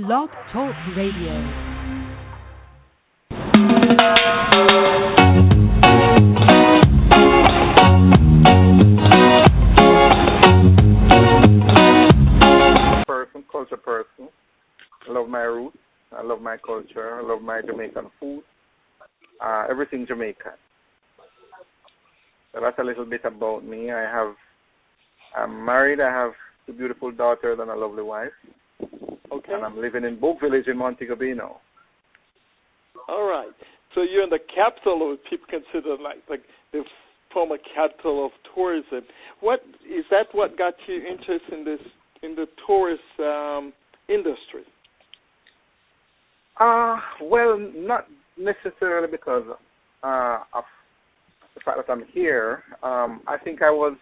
Blog Talk Radio. Culture person. I love my roots. I love my culture. I love my Jamaican food. Everything Jamaican. So that's a little bit about me. I'm married. I have two beautiful daughters and a lovely wife. Okay. And I'm living in Book Village in Montego Bay now. All right. So you're in the capital of what people consider like the former capital of tourism. What is that? What got you interested in the tourist industry? Well, not necessarily because of the fact that I'm here. I think I've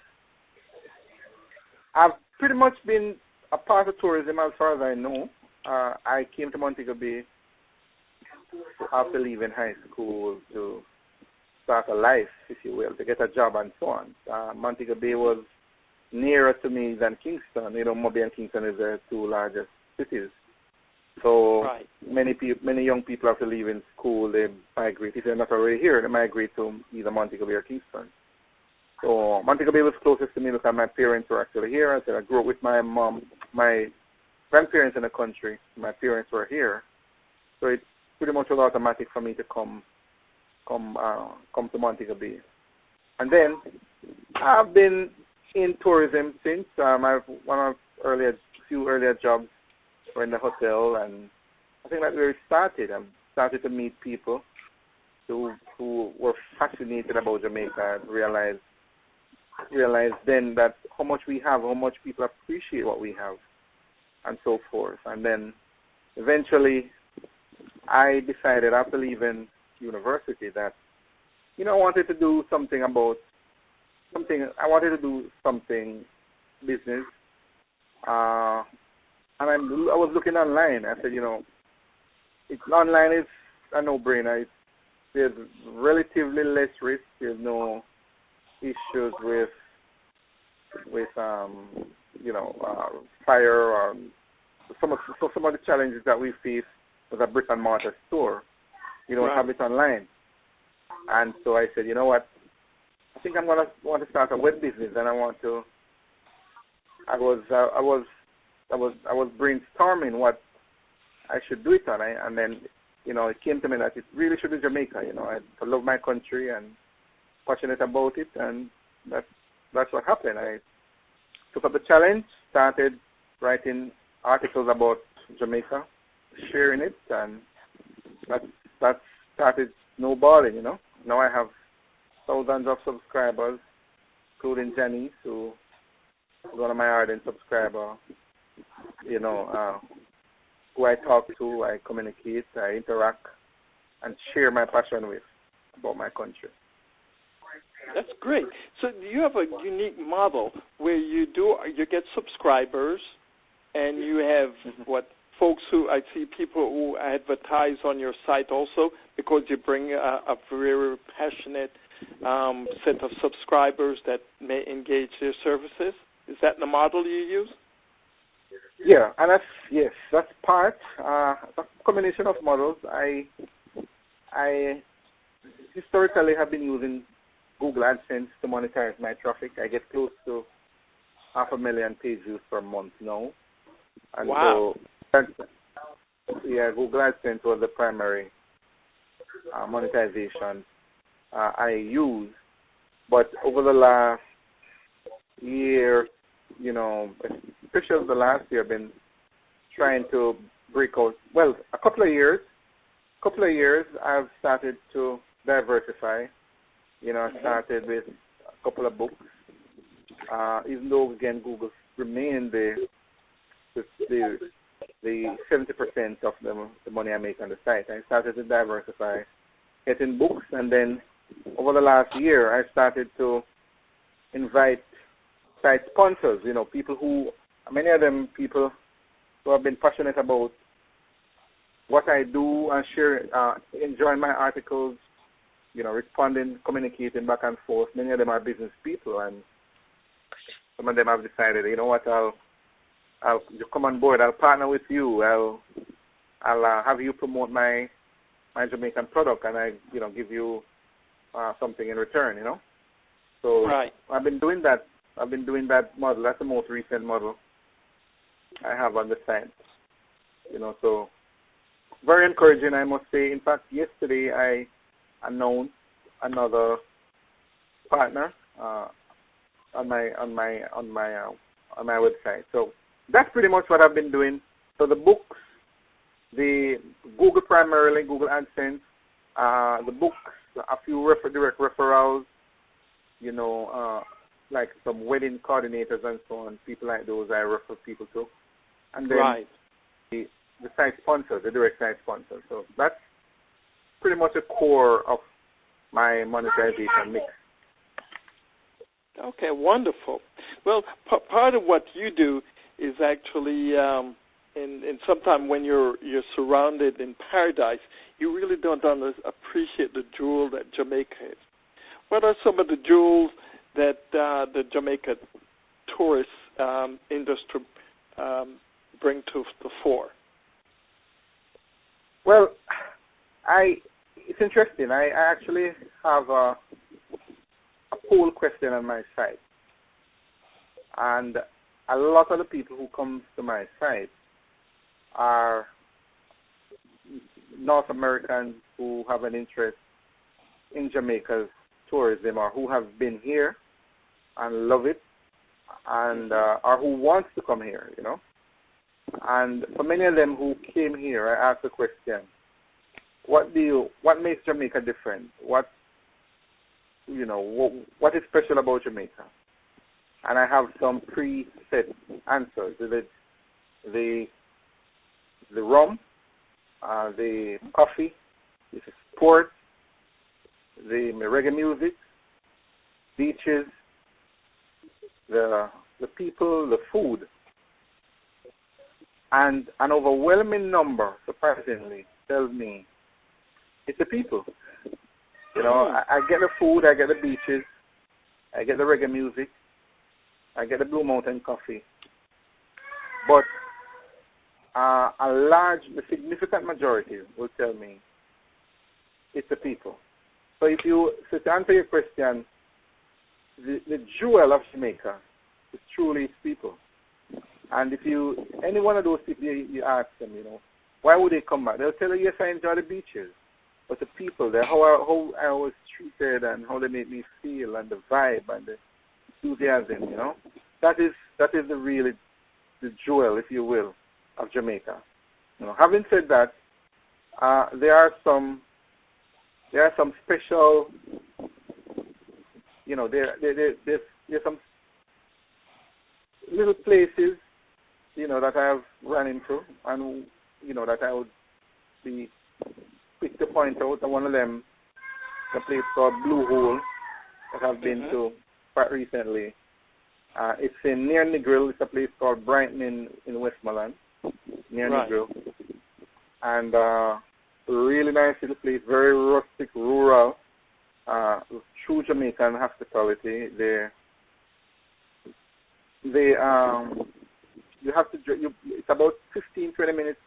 pretty much been a part of tourism as far as I know. I came to Montego Bay after leaving high school to start a life, if you will, to get a job and so on. Montego Bay was nearer to me than Kingston. You know, Mobay and Kingston is the two largest cities. So right. Many young people after leaving school, they migrate. If they're not already here, they migrate to either Montego Bay or Kingston. So Montego Bay was closest to me because my parents were actually here. I said I grew up with my mom, my grandparents in the country. My parents were here. So it pretty much was automatic for me to come to Montego Bay. And then I've been in tourism since. I've one of few earlier jobs were in the hotel, and I think that's where it started. I started to meet people who were fascinated about Jamaica and realized then that how much we have, how much people appreciate what we have, and so forth. And then eventually I decided after leaving university that, I wanted to do something business. And I was looking online. I said, online is a no-brainer. There's relatively less risk. There's no issues with fire or some of the challenges that we face with a brick and mortar store. You don't have it online. And so I said, you know what? I think I'm gonna want to start a web business, and I was brainstorming what I should do it on, and then it came to me that it really should be Jamaica. I love my country and passionate about it, and that's what happened. I took up the challenge, started writing articles about Jamaica, sharing it, and that started snowballing. Now I have thousands of subscribers, including Janice, who is one of my ardent subscribers. Who I talk to, I communicate, I interact, and share my passion with about my country. That's great. So you have a unique model where you get subscribers, and you have folks who I see people who advertise on your site also, because you bring a very passionate set of subscribers that may engage their services. Is that the model you use? Yeah, and that's part. That's a combination of models. I historically have been using Google AdSense to monetize my traffic. I get close to 500,000 page views per month now. And wow. So, Google AdSense was the primary monetization I use. But over the last year, especially the last year, I've been trying to break out. Well, a couple of years, I've started to diversify. I started with a couple of books. Even though, again, Google remained the 70% of the money I make on the site. I started to diversify, getting books, and then over the last year, I started to invite site sponsors, many of them people who have been passionate about what I do and share, enjoying my articles, responding, communicating back and forth. Many of them are business people, and some of them have decided, I'll you come on board, I'll partner with you, I'll I'll have you promote my Jamaican product, and I give you something in return. So right. I've been doing that. I've been doing that model. That's the most recent model I have on the site. So very encouraging, I must say. In fact, yesterday I announced another partner on my website. So that's pretty much what I've been doing. So the books, the Google primarily, Google AdSense, the books, a few direct referrals, like some wedding coordinators and so on, people like those I refer people to. And then right. the site sponsor, the direct site sponsor. So that's pretty much the core of my monetization mix. Okay, wonderful. Well, part of what you do is actually, in sometime when you're surrounded in paradise, you really don't appreciate the jewel that Jamaica is. What are some of the jewels that the Jamaica tourist industry bring to the fore? Well, it's interesting. I actually have a poll question on my site, and a lot of the people who come to my site are North Americans who have an interest in Jamaica's tourism, or who have been here and love it, and or who wants to come here, And for many of them who came here, I asked the question: what makes Jamaica different? What is special about Jamaica? And I have some preset answers. The rum, the coffee, the sports, the reggae music, beaches, the people, the food, and an overwhelming number, surprisingly, tells me it's the people. I get the food, I get the beaches, I get the reggae music, I get the Blue Mountain coffee, but the significant majority will tell me it's the people. So to answer your question, the jewel of Jamaica is truly its people. And if any one of those people, you ask them, why would they come back? They'll tell you, yes, I enjoy the beaches, but the people there, how I was treated and how they made me feel, and the vibe and the enthusiasm, that is the jewel, if you will, of Jamaica. Having said that, there are some special, there's some little places, that I have run into, and that I would be quick to point out. And one of them, a place called Blue Hole that I've been to quite recently. It's near Negril. It's a place called Brighton in Westmoreland, near Negril. And really nice little place, very rustic, rural, true Jamaican hospitality. It's about 15-20 minutes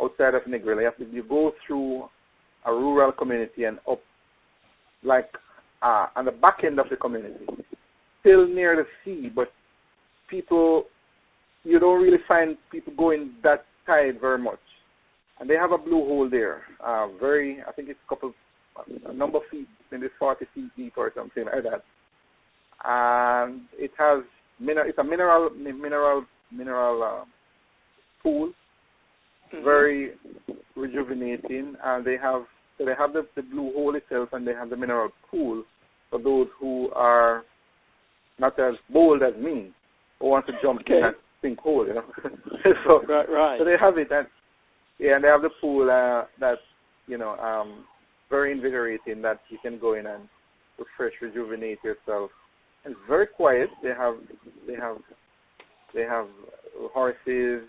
outside of Negril. You go through a rural community and up, like on the back end of the community, still near the sea, but you don't really find people going that tide very much. And they have a blue hole there, I think it's a number of feet, maybe 40 feet deep or something like that. And it has it's a mineral pool, very rejuvenating. And they have the blue hole itself, and they have the mineral pool for those who are not as bold as me, who want to jump in that sink hole, So they have it, and they have the pool that's very invigorating, that you can go in and refresh, rejuvenate yourself. And it's very quiet. They have horses.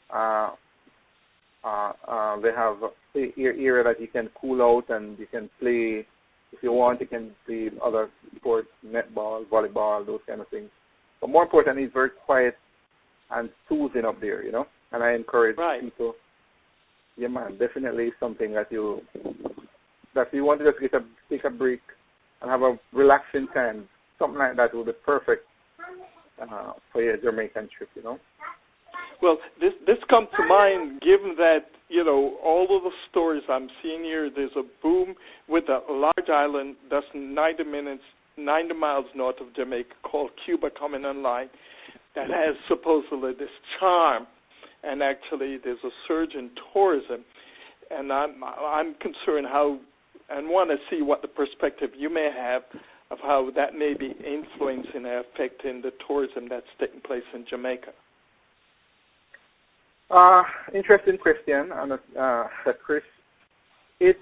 They have an area that you can cool out, and you can play. If you want, you can play other sports, netball, volleyball, those kind of things. But more importantly, it's very quiet and soothing up there, And I encourage people yeah, man, definitely something that you want to just take a break and have a relaxing time. Something like that would be perfect for your Jamaican trip, you know. Well, this comes to mind, given that, you know, all of the stories I'm seeing here, there's a boom with a large island that's 90 miles north of Jamaica called Cuba coming online that has supposedly this charm, and actually there's a surge in tourism, and I'm concerned and want to see what the perspective you may have of how that may be influencing and affecting the tourism that's taking place in Jamaica. Interesting question, Chris. It's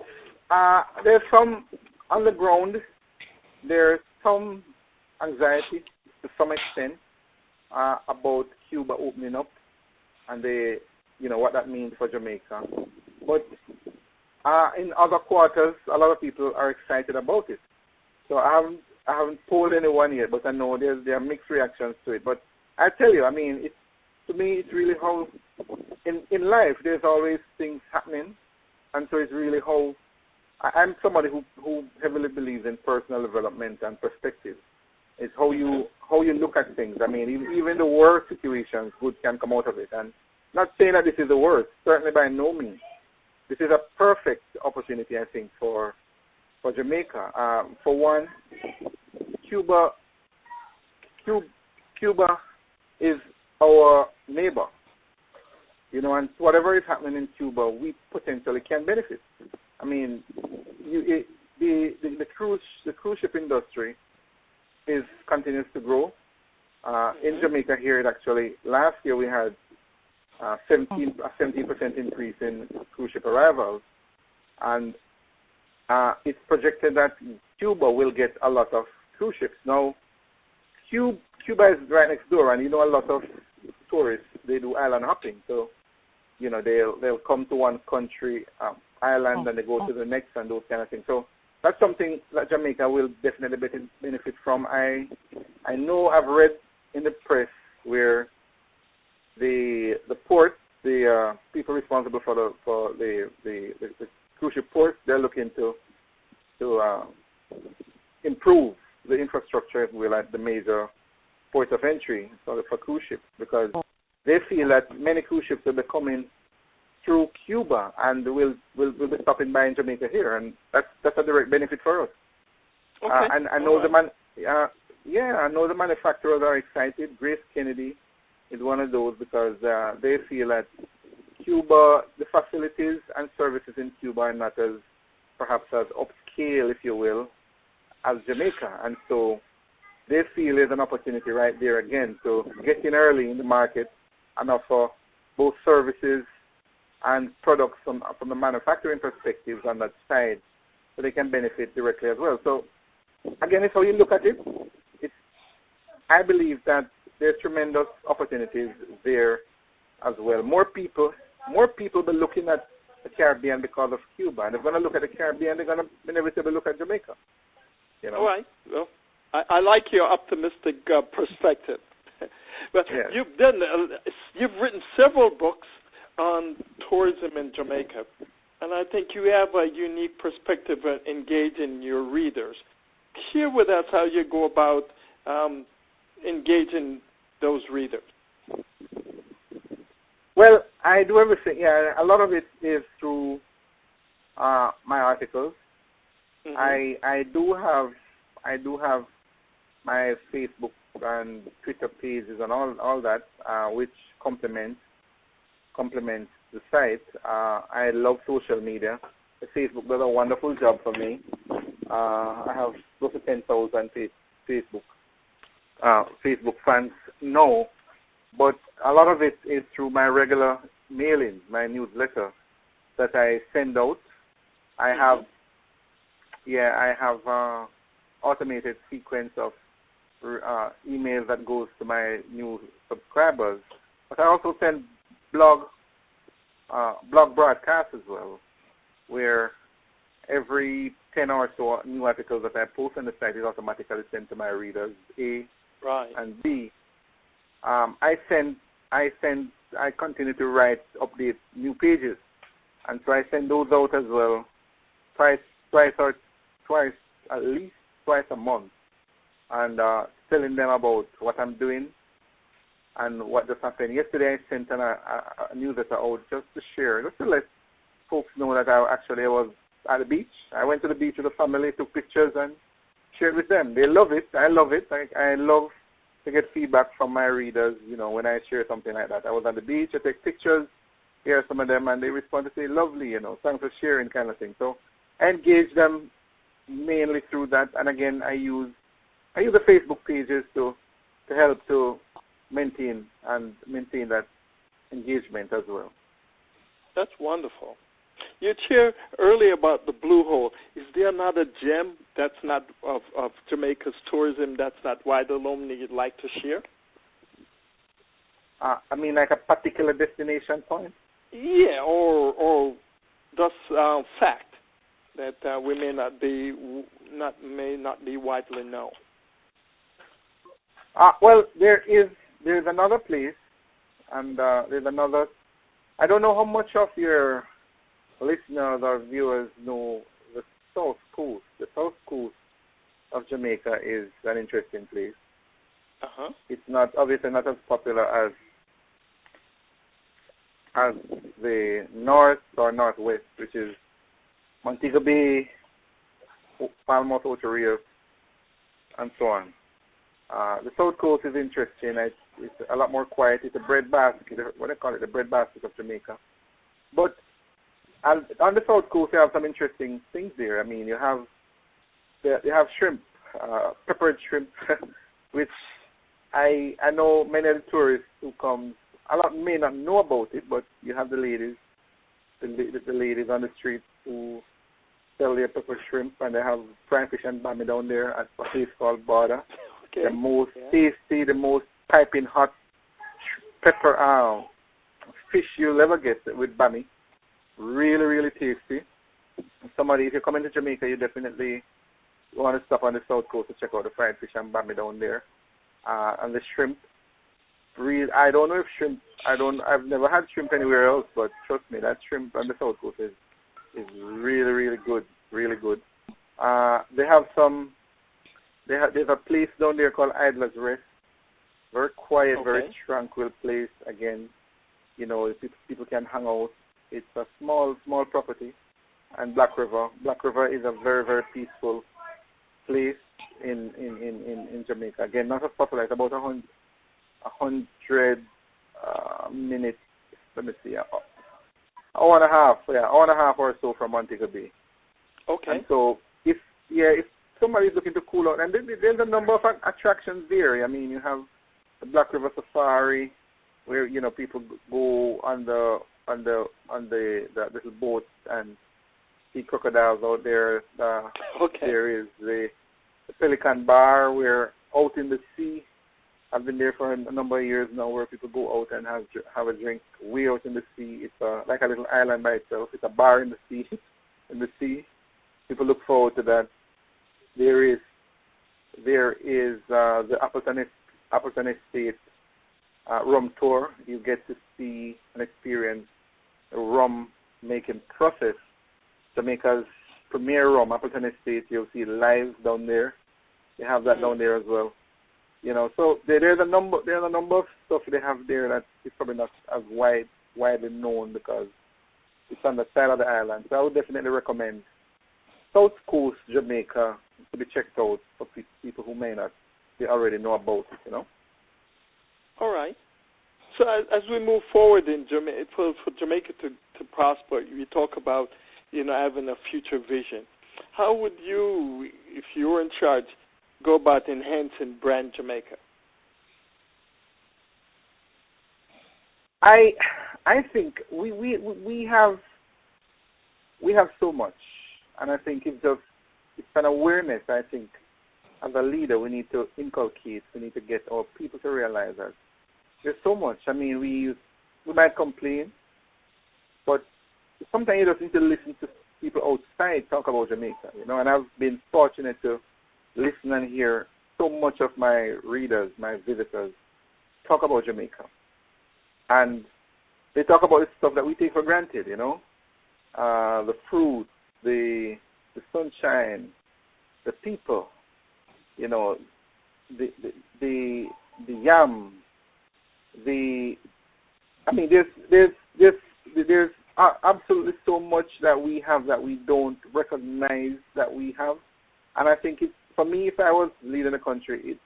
there's some on the ground. There's some anxiety to some extent about Cuba opening up and what that means for Jamaica. But in other quarters, a lot of people are excited about it. So I haven't polled anyone yet, but I know there are mixed reactions to it. But I tell you, I mean, to me, it's really how in life there's always things happening, and so it's really how I'm somebody who heavily believes in personal development and perspective. It's how you look at things. I mean, even the worst situations, good can come out of it. And not saying that this is the worst, certainly by no means. This is a perfect opportunity, I think, for Jamaica. For one, Cuba is our neighbor, you know, and whatever is happening in Cuba, we potentially can benefit. I mean, the cruise ship industry continues to grow. In Jamaica here, last year we had 17% increase in cruise ship arrivals, and it's projected that Cuba will get a lot of cruise ships. Now, Cuba is right next door, and you know a lot of tourists, they do island hopping. So, you know, they'll come to one country, island, and they go to the next and those kind of things. So that's something that Jamaica will definitely benefit from. I know I've read in the press where the port, the people responsible for the cruise ship port, they're looking to improve the infrastructure, if we will, at the major ports of entry for cruise ships, because they feel that many cruise ships will be coming through Cuba and will be stopping by in Jamaica here, and that's a direct benefit for us. Okay. And I know I know the manufacturers are excited. Grace Kennedy is one of those, because they feel that Cuba, the facilities and services in Cuba are not perhaps as upscale, if you will, as Jamaica, and so they feel there's an opportunity right there again to get in early in the market and offer both services and products from the manufacturing perspectives on that side, so they can benefit directly as well. So again, it's how you look at it. I believe that there's tremendous opportunities there as well. More people be looking at the Caribbean because of Cuba, and they're going to look at the Caribbean, they're going to inevitably look at Jamaica. You know? All right. Well, I like your optimistic perspective. But yeah. You've written several books on tourism in Jamaica, and I think you have a unique perspective of engaging your readers. Share with us how you go about engaging those readers. Well, I do everything. Yeah, a lot of it is through my articles. Mm-hmm. I do have my Facebook and Twitter pages and all that, which complements the site. I love social media. The Facebook does a wonderful job for me. I have close to 10,000 Facebook fans now, but a lot of it is through my regular mailing, my newsletter that I send out. I have automated sequence of emails that goes to my new subscribers, but I also send blog broadcasts as well, where every 10 or so new articles that I post on the site is automatically sent to my readers, A, right, and B. I continue to update new pages, And so I send those out as well, at least twice a month, and telling them about what I'm doing and what just happened. Yesterday I sent a newsletter out just to share, just to let folks know that I was at the beach. I went to the beach with the family, took pictures, and shared with them. They love it. I love it. I love to get feedback from my readers, when I share something like that. I was at the beach, I take pictures, hear some of them, and they respond to say, lovely, thanks for sharing, kind of thing. So I engage them mainly through that. And again, I use the Facebook pages to help to maintain that engagement as well. That's wonderful. You shared earlier about the Blue Hole. Is there another gem that's not of Jamaica's tourism that's not widely known that you'd like to share? Like a particular destination point? Yeah, or just fact that we may not be widely known. Well, there's another place, and there's another. I don't know how much of your listeners or viewers know the South Coast. The South Coast of Jamaica is an interesting place. It's obviously not as popular as the north or northwest, which is Montego Bay, Palmouth, Ocho Rios, and so on. The South Coast is interesting. It's a lot more quiet. It's a breadbasket, what they call it, the breadbasket of Jamaica. But on the South Coast, you have some interesting things there. You have shrimp, peppered shrimp, which I know many of the tourists who come, a lot may not know about it, but you have the ladies on the street who sell their pepper shrimp, and they have fried fish and bami down there at a place called Border. Okay. The most tasty, the most piping hot pepper fish you'll ever get with bami. Really, really tasty. If you're coming to Jamaica, you definitely want to stop on the South Coast to check out the fried fish and bami down there. And the shrimp. I don't know if shrimp. I've never had shrimp anywhere else, but trust me, that shrimp on the South Coast is really, really good. Really good. There's a place down there called Idler's Rest. Very quiet, very tranquil place. Again, people can hang out. It's a small property. And Black River. Black River is a very, very peaceful place in Jamaica. Again, not as popular. It's about 100 minutes. Let me see. Hour and a half or so from Montego Bay. Okay. And so if somebody's looking to cool out, and there's a number of attractions there. You have the Black River Safari, where people go on the little boats and see crocodiles out there. There is the Pelican Bar, where out in the sea. I've been there for a number of years now, where people go out and have a drink way out in the sea. It's like a little island by itself. It's a bar in the sea. People look forward to that. There is the Appleton Estate rum tour. You get to see and experience the rum making process. Jamaica's premier rum, Appleton Estate. You'll see live down there. They have that down there as well. So there's a number of stuff they have there that is probably not as widely known because it's on the side of the island. So I would definitely recommend South Coast Jamaica to be checked out for people who may not already know about it. All right. So as we move forward in Jamaica, for Jamaica to prosper, you talk about having a future vision. How would you, if you were in charge, go about enhancing brand Jamaica? I think we have so much, and I think it's an awareness. I think as a leader, we need to inculcate. We need to get our people to realize that there's so much. We might complain, but sometimes you just need to listen to people outside talk about Jamaica. And I've been fortunate to listen and hear so much of my readers, my visitors, talk about Jamaica. And they talk about the stuff that we take for granted, the fruit, the sunshine, the people, the yam, there's absolutely so much that we have that we don't recognize that we have, and I think for me, if I was leading the country,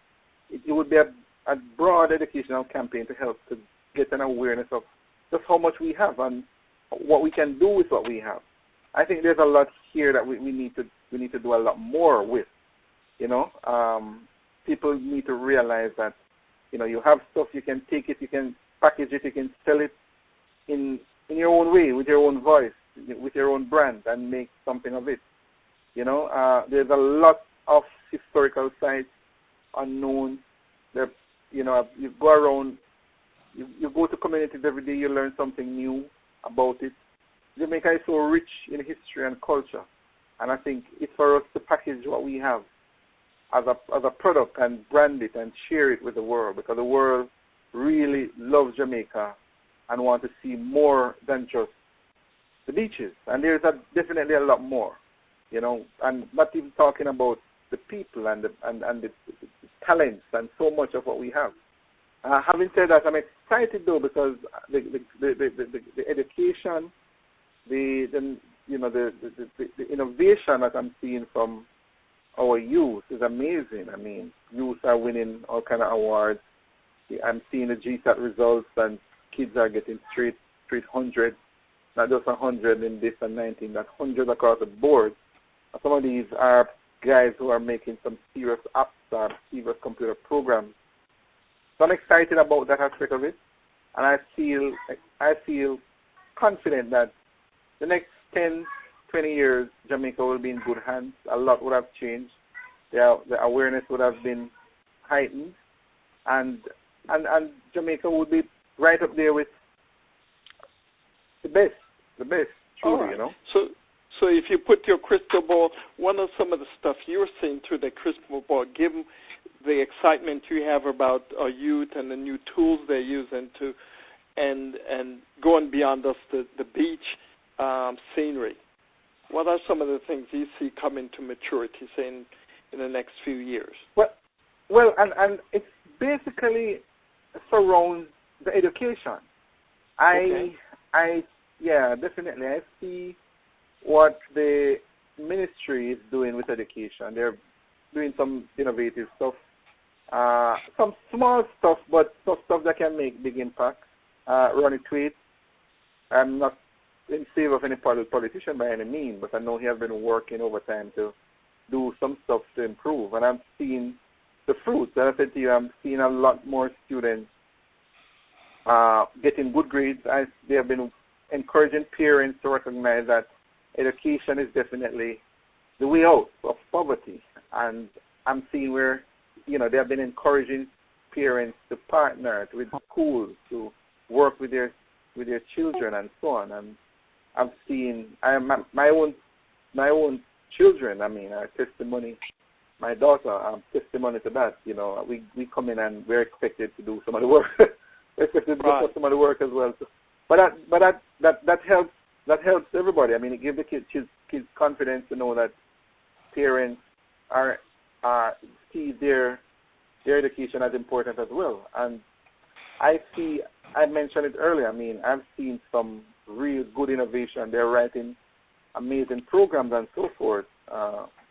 it would be a broad educational campaign to help to get an awareness of just how much we have and what we can do with what we have. I think there's a lot here that we need to do a lot more with. People need to realize that you have stuff, you can take it, you can package it, you can sell it in your own way, with your own voice, with your own brand, and make something of it. There's a lot of historical sites unknown. There, you go around, you go to communities every day, you learn something new about it. Jamaica is so rich in history and culture, and I think it's for us to package what we have as a product and brand it and share it with the world, because the world really loves Jamaica and want to see more than just the beaches. And there's definitely a lot more, and not even talking about the people and the talents and so much of what we have. Having said that, I'm excited though, because the education, the innovation that I'm seeing from our youth is amazing. I mean, youth are winning all kind of awards. I'm seeing the GSAT results, and kids are getting straight 100, not just 100 in this and 19, but 100 across the board. And some of these are guys who are making some serious apps, serious computer programs. So I'm excited about that aspect of it, and I feel confident that the next 10, 20 years, Jamaica will be in good hands. A lot would have changed. The awareness would have been heightened, and Jamaica would be right up there with the best, truly, right. So if you put your crystal ball, what are some of the stuff you're seeing through the crystal ball, given the excitement you have about our youth and the new tools they're using and going beyond just the beach scenery? What are some of the things you see coming to maturity, say, in the next few years? Well, and it's basically surrounds the education. Definitely. I see what the ministry is doing with education. They're doing some innovative stuff, some small stuff, but some stuff that can make big impact. Ronnie Tweed, I'm not in favor of any politician by any means, but I know he has been working overtime to do some stuff to improve, and I'm seeing the fruits. As I said to you, I'm seeing a lot more students getting good grades. They have been encouraging parents to recognize that education is definitely the way out of poverty, and I'm seeing where they have been encouraging parents to partner with schools to work with their children and so on. And I've seen my own children. I mean, are testimony. My daughter, testimony to that. We come in and we're expected to do some of the work. We're expected to do some of the work as well. So, but that helps. That helps everybody. I mean, it gives the kids confidence to know that parents see their education as important as well. And I mentioned it earlier. I mean, I've seen some real good innovation. They're writing amazing programs and so forth,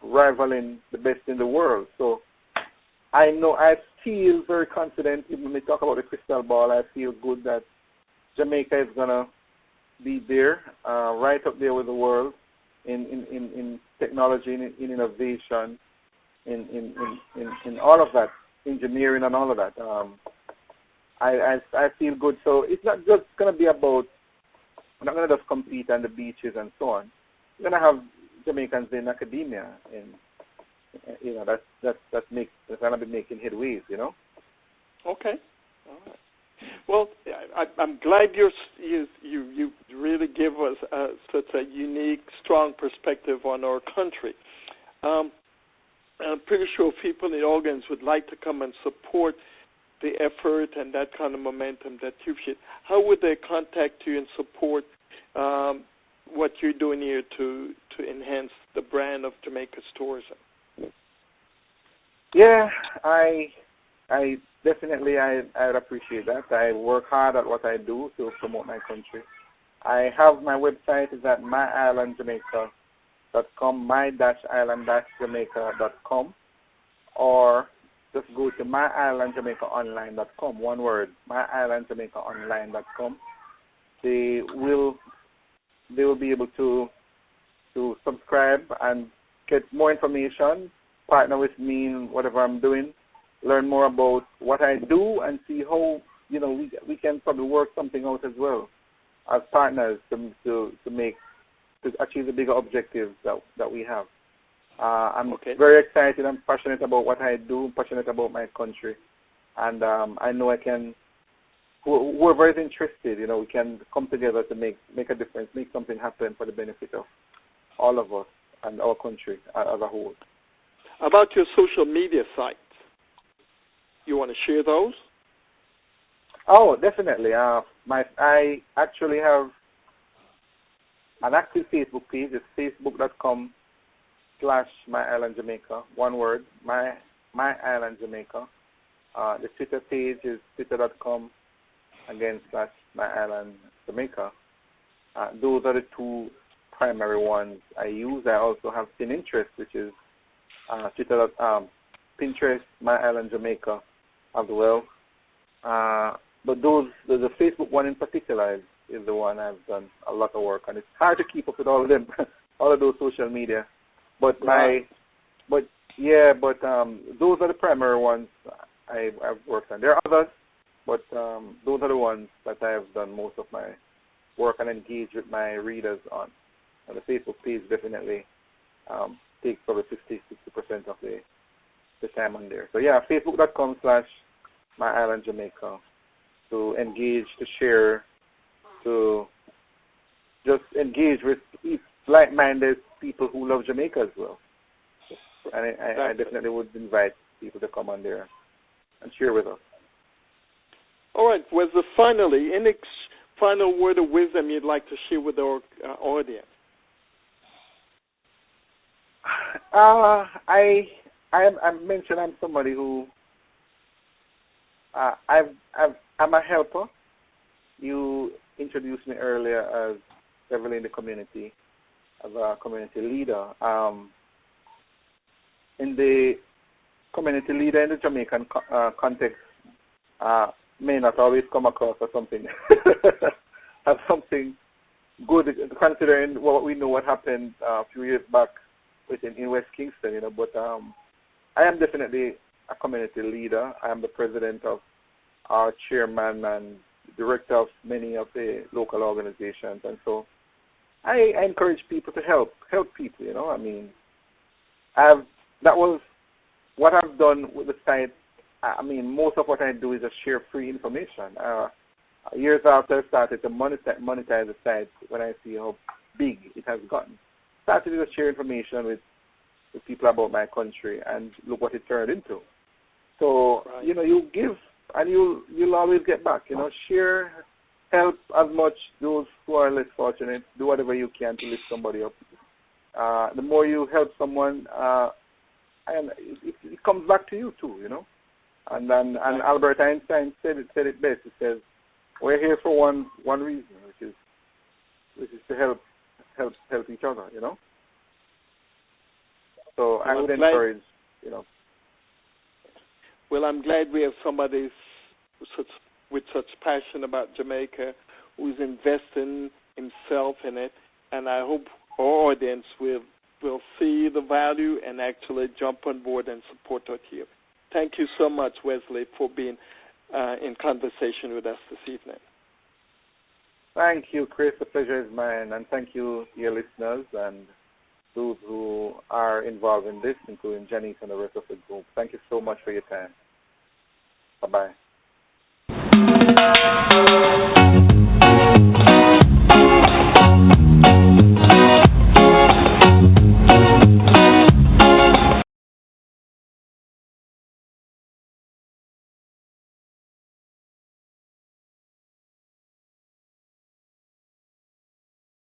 rivaling the best in the world. So I feel very confident. When we talk about the crystal ball, I feel good that Jamaica is gonna be there, right up there with the world in technology, in innovation, in all of that, engineering and all of that. I feel good. So it's not just going to be about, we're not going to just compete on the beaches and so on. We're going to have Jamaicans in academia, and that's going to be making headways, Okay. All right. Well, I'm glad you really give us such a unique, strong perspective on our country. I'm pretty sure people in the audience would like to come and support the effort and that kind of momentum that you've shared. How would they contact you and support what you're doing here to enhance the brand of Jamaica's tourism. Yeah, I definitely I'd appreciate that. I work hard at what I do to promote my country. I have my website is at myislandjamaica.com, my-island-jamaica.com, or just go to myislandjamaicaonline.com, one word, myislandjamaicaonline.com. They will be able to subscribe and get more information, partner with me in whatever I'm doing, learn more about what I do, and see how we can probably work something out as well as partners to achieve the bigger objectives that we have. I'm very excited. I'm passionate about what I do. I'm passionate about my country, and I know I can. Whoever is interested, we can come together to make a difference, make something happen for the benefit of all of us and our country as a whole. About your social media sites, you want to share those? Oh, definitely. I actually have an active Facebook page. It's facebook.com/myislandjamaica. One word, myislandjamaica. The Twitter page is twitter.com/myislandjamaica. Those are the two primary ones I use. I also have Pinterest, which is Pinterest, My Island Jamaica as well. But the Facebook one in particular is the one I've done a lot of work, and it's hard to keep up with all of them, all of those social media. But those are the primary ones I've worked on. There are others, but those are the ones that I have done most of my work and engaged with my readers on. And the Facebook page definitely takes probably 50-60% of the time on there. So yeah, facebook.com/myislandjamaica to engage, to share, to just engage with like-minded people who love Jamaica as well. And I definitely would invite people to come on there and share with us. All right. Finally, any final word of wisdom you'd like to share with our audience? I mentioned I'm somebody who I'm a helper. You introduced me earlier as several in the community, as a community leader. In the community leader in the Jamaican context, may not always come across as something as something good, considering what we know what happened a few years back in West Kingston, But I am definitely a community leader. I am the president of our chairman and director of many of the local organizations, and so I encourage people to help people. That was what I've done with the site. Most of what I do is just share free information. Years after I started to monetize the site, when I see how big it has gotten, started to share information with people about my country, and look what it turned into. So, you give and you'll always get back. Share, help as much those who are less fortunate. Do whatever you can to lift somebody up. The more you help someone, and it comes back to you too. And Albert Einstein said it best. He says, "We're here for one reason, which is to help each other." So I would encourage, Well, I'm glad we have somebody with such passion about Jamaica who's investing himself in it, and I hope our audience will see the value and actually jump on board and support us here. Thank you so much, Wellesley, for being in conversation with us this evening. Thank you, Chris. The pleasure is mine, and thank you, dear listeners, and those who are involved in this, including Janice and the rest of the group. Thank you so much for your time. Bye-bye.